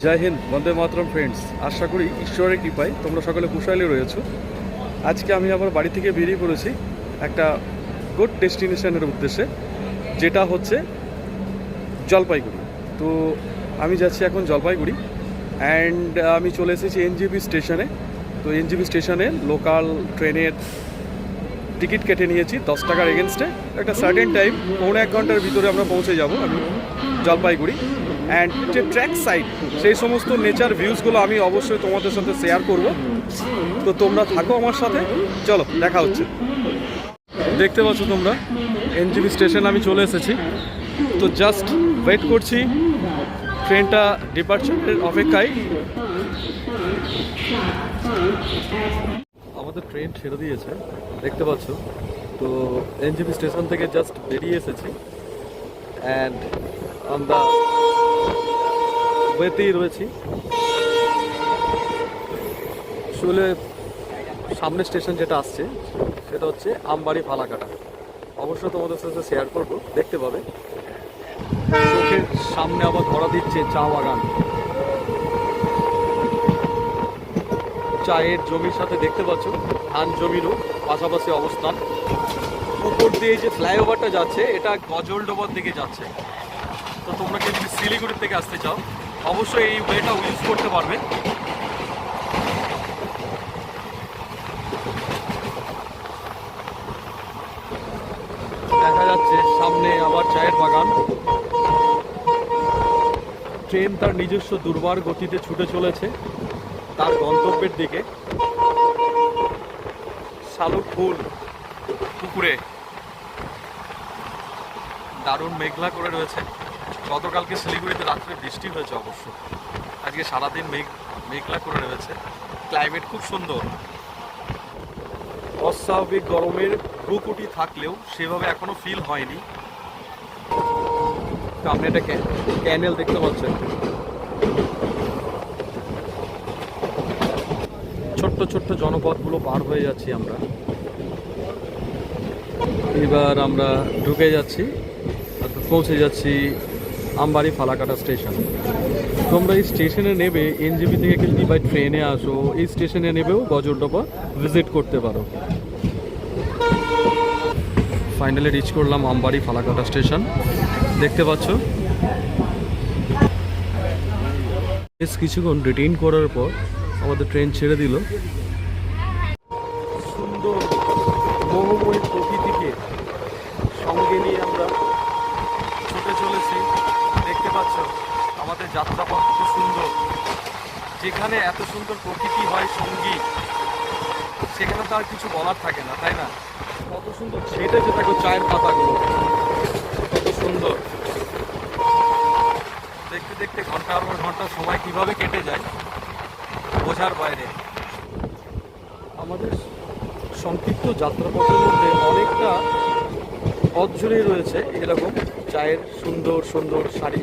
জয় হিন্দ, বন্দে মাতরম friends. আশা করি ঈশ্বরের কৃপায় তোমরা সকলে কুশলে রয়েছো। আজকে আমি আবার বাড়ি থেকে বেরিয়ে পড়েছি একটা গুড ডেস্টিনেশনের উদ্দেশ্যে, যেটা হচ্ছে জলপাইগুড়ি। তো আমি যাচ্ছি এখন জলপাইগুড়ি অ্যান্ড আমি চলে এসেছি এনজেপি স্টেশনে। তো এনজেপি স্টেশনে লোকাল ট্রেনের টিকিট কেটে নিয়েছি 10 টাকার এগেনস্টে। একটা সার্টেন টাইম, 1.5 ঘন্টার ভিতরে আমরা পৌঁছে যাব আমি জলপাইগুড়ি। অ্যান্ড যে ট্র্যাক সাইড, সেই সমস্ত নেচার ভিউজগুলো আমি অবশ্যই তোমাদের সাথে শেয়ার করব। তো তোমরা থাকো আমার সাথে, চলো দেখা হচ্ছে। দেখতে পাচ্ছ তোমরা এনজেপি স্টেশন আমি চলে এসেছি। তো জাস্ট ওয়েট করছি ট্রেনটা ডিপার্চারের অপেক্ষায়। আমাদের ট্রেন ছেড়ে দিয়েছে, দেখতে পাচ্ছ। তো এনজেপি স্টেশন থেকে জাস্ট বেরিয়ে এসেছি অ্যান্ড আমরা ওয়েতেই রয়েছি। আসলে সামনে স্টেশন যেটা আসছে সেটা হচ্ছে আমবাড়ি ফালাকাটা। অবশ্যই তোমাদের সাথে শেয়ার করবো, দেখতে পাবে। চোখের সামনে আবার ধরা দিচ্ছে চা বাগান, চায়ের জমির সাথে দেখতে পাচ্ছ ধান জমিরও পাশাপাশি অবস্থান। উপর দিয়ে যে ফ্লাইওভারটা যাচ্ছে এটা গজলডোবার দিকে যাচ্ছে। তো তোমরা যদি শিলিগুড়ি থেকে আসতে চাও অবশ্যই এই ওয়েটা ইউজ করতে পারবে। দেখা যাচ্ছে সামনে আবার চায়ের বাগান। ট্রেন তার নিজস্ব দুর্বার গতিতে ছুটে চলেছে তার গন্তব্যের দিকে। শালুক ফুল পুকুরে দারুণ মেঘলা করে রয়েছে। গতকালকে শিলিগুড়িতে রাত্রে বৃষ্টি হয়েছে, অবশ্য আজকে সারাদিন মেঘলা করে রয়েছে। ক্লাইমেট খুব সুন্দর। অস্বাভাবিক গরমের ভ্রুকুটি থাকলেও সেভাবে এখনো ফিল হয়নি। সামনে একটা ক্যানেল দেখতে পাচ্ছেন। ছোট্ট ছোট্ট জনপদগুলো পার হয়ে যাচ্ছি আমরা। এবার আমরা ঢুকে যাচ্ছি, পৌঁছে যাচ্ছি আমবাড়ি ফালাকাটা স্টেশন। তোমরা এই স্টেশনে নেবে, এনজেপি থেকে যদি বাই ট্রেনে আসো এই স্টেশনে নেবেও গজলডোবা ভিজিট করতে পারো। ফাইনালি রিচ করলাম আমবাড়ি ফালাকাটা স্টেশন, দেখতে পাচ্ছ। বেশ কিছুক্ষণ রিটেইন করার পর আমাদের ট্রেন ছেড়ে দিল। সুন্দর মোহময়ী প্রকৃতিকে সঙ্গে নিয়ে আমরা ছুটে চলেছি। দেখতে পাচ্ছ আমাদের যাত্রাপথ খুব সুন্দর। যেখানে এত সুন্দর প্রকৃতি হয় সঙ্গী, সেখানে তো আর কিছু বলার থাকে না, তাই না? কত সুন্দর ছেটে যে থাকো চায়ের পাতাগুলো, কত সুন্দর। দেখতে দেখতে ঘন্টার পর ঘন্টা সময় কিভাবে কেটে যায় বোঝার বাইরে। আমাদের সংক্ষিপ্ত যাত্রাপথের মধ্যে অনেকটা পথ জুড়েই রয়েছে এরকম চায়ের সুন্দর সুন্দর সারি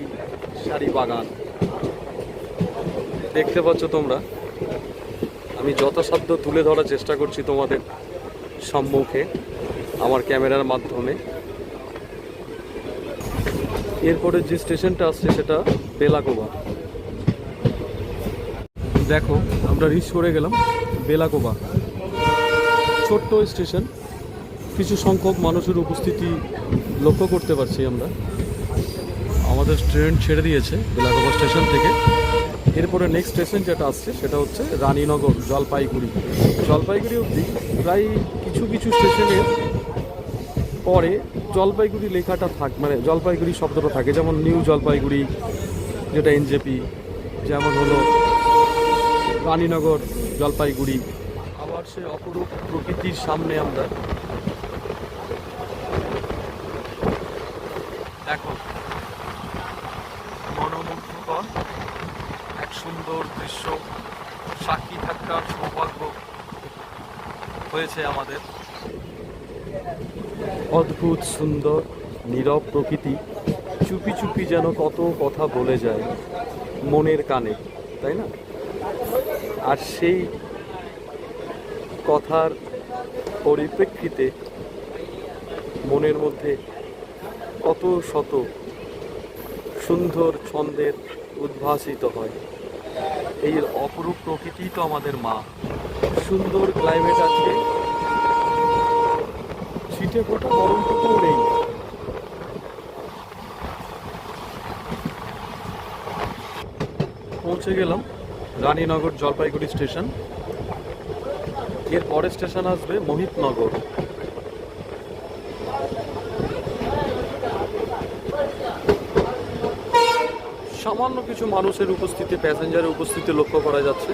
সারি বাগান। দেখতে পাচ্ছ তোমরা, আমি যথাসাধ্য তুলে ধরার চেষ্টা করছি তোমাদের সম্মুখে আমার ক্যামেরার মাধ্যমে। এরপরে যে স্টেশনটা আসছে সেটা বেলাকোবা। দেখো আমরা রিচ করে গেলাম বেলাকোবা। ছোট্ট স্টেশন, কিছু সংখ্যক মানুষের উপস্থিতি লক্ষ্য করতে পারছি আমরা। আমাদের ট্রেন ছেড়ে দিয়েছে বেলাকোবা স্টেশন থেকে। এরপরে নেক্সট স্টেশন যেটা আসছে সেটা হচ্ছে রানীনগর জলপাইগুড়ি। জলপাইগুড়ি অবধি প্রায় কিছু কিছু স্টেশনের পরে জলপাইগুড়ি লেখাটা মানে জলপাইগুড়ি শব্দটা থাকে, যেমন নিউ জলপাইগুড়ি যেটা এনজেপি, যেমন হলো রানীনগর জলপাইগুড়ি। আবার সে অপরূপ প্রকৃতির সামনে আমরা দেখো মনোমুগ্ধকর এক সুন্দর দৃশ্য সাক্ষী থাকার সৌভাগ্য হয়েছে আমাদের। অদ্ভুত সুন্দর নীরব প্রকৃতি চুপি চুপি যেন কত কথা বলে যায় মনের কানে, তাই না? আর সেই কথার পরিপ্রেক্ষিতে মনের মধ্যে কত শত সুন্দর ছন্দের উদ্ভাসিত হয়। এই অপরূপ প্রকৃতি তো আমাদের মা। সুন্দর ক্লাইমেট আছে, ছিটে ফোটা গরমটুকুও নেই। পৌঁছে গেলাম রানীনগর জলপাইগুড়ি স্টেশন। এর পরের স্টেশন আসবে মোহিতনগর। সামান্য কিছু মানুষের উপস্থিতি, প্যাসেঞ্জারের উপস্থিতি লক্ষ্য করা যাচ্ছে।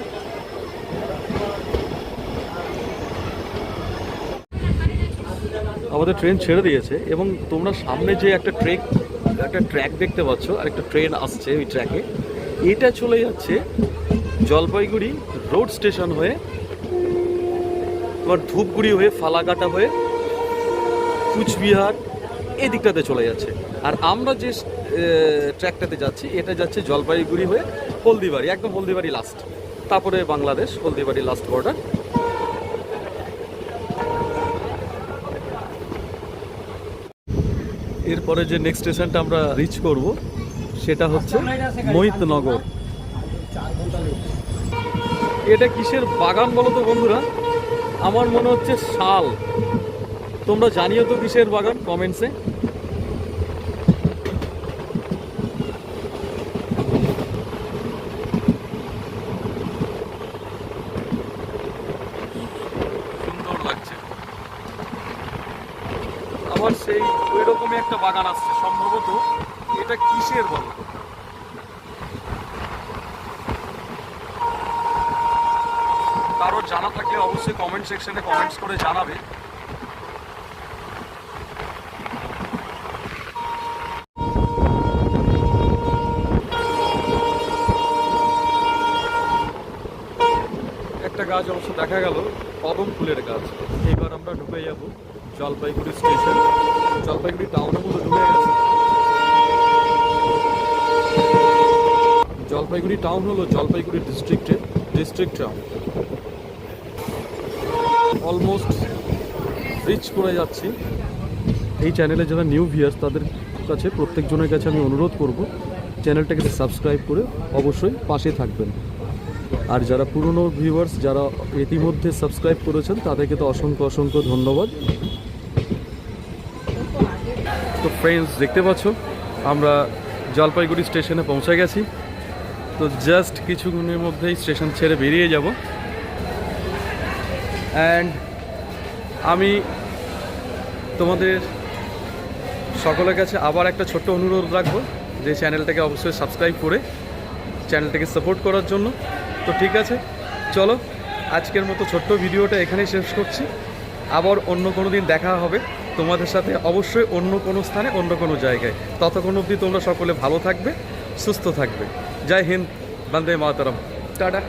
আমাদের ট্রেন ছেড়ে দিয়েছে এবং তোমরা সামনে যে একটা ট্র্যাক দেখতে পাচ্ছ, আর একটা ট্রেন আসছে ওই ট্র্যাকে। এটা চলে যাচ্ছে জলপাইগুড়ি রোড স্টেশন হয়ে, তোমার ধূপগুড়ি হয়ে, ফালাকাটা হয়ে, কুচবিহার এই দিকটাতে চলে যাচ্ছে। আর আমরা যে ট্র্যাকটাতে যাচ্ছি এটা যাচ্ছে জলপাইগুড়ি হয়ে হলদিবাড়ি, একদম হলদিবাড়ি লাস্ট, তারপরে বাংলাদেশ, হলদিবাড়ি লাস্ট বর্ডার। এরপরে যে নেক্সট স্টেশনটা আমরা রিচ করব সেটা হচ্ছে মোহিতনগর। এটা কিসের বাগান বলো তো বন্ধুরা? আমার মনে হচ্ছে শাল। তোমরা জানিও তো কিসের বাগান কমেন্টসে। সুন্দর লাগছে। আবার সেই ওই রকমই একটা বাগান আসছে, সম্ভবত এটা কিসের বলো? কারোর জানা থাকলে অবশ্যই কমেন্ট সেকশনে কমেন্টস করে জানাবে। একটা গাছ অবশ্য দেখা গেল, কদম ফুলের গাছ। এবার আমরা ঢুকে যাব জলপাইগুড়ি স্টেশন। জলপাইগুড়ি টাউনের মধ্যে ঢুকে গেছে। জলপাইগুড়ি টাউন হলো Jalpaiguri district town. Almost reach করে যাচ্ছি। এই চ্যানেলে যারা নিউ ভিউয়ার্স তাদের কাছে, প্রত্যেকজনের কাছে আমি অনুরোধ করব চ্যানেলটাকে সাবস্ক্রাইব করে অবশ্যই পাশে থাকবেন। আর যারা পুরনো ভিউয়ার্স, যারা ইতিমধ্যে সাবস্ক্রাইব করেছেন, তাদেরকে তো অসংখ্য অসংখ্য ধন্যবাদ। তো ফ্রেন্ডস, দেখতে পাচ্ছ আমরা জলপাইগুড়ি স্টেশনে পৌঁছে গেছি। তো জাস্ট কিছুক্ষণের মধ্যেই স্টেশন ছেড়ে বেরিয়ে যাব। অ্যান্ড আমি তোমাদের সকলের কাছে আবার একটা ছোট্ট অনুরোধ রাখবো যে চ্যানেলটাকে অবশ্যই সাবস্ক্রাইব করে চ্যানেলটাকে সাপোর্ট করার জন্য। তো ঠিক আছে, চলো আজকের মতো ছোট্ট ভিডিওটা এখানেই শেষ করছি। আবার অন্য কোনো দিন দেখা হবে তোমাদের সাথে, অবশ্যই অন্য কোনো স্থানে, অন্য কোনো জায়গায়। ততক্ষণ অবধি তোমরা সকলে ভালো থাকবে, সুস্থ থাকবে। জয় হিন্দ, বন্দে মাতরম, টাটা।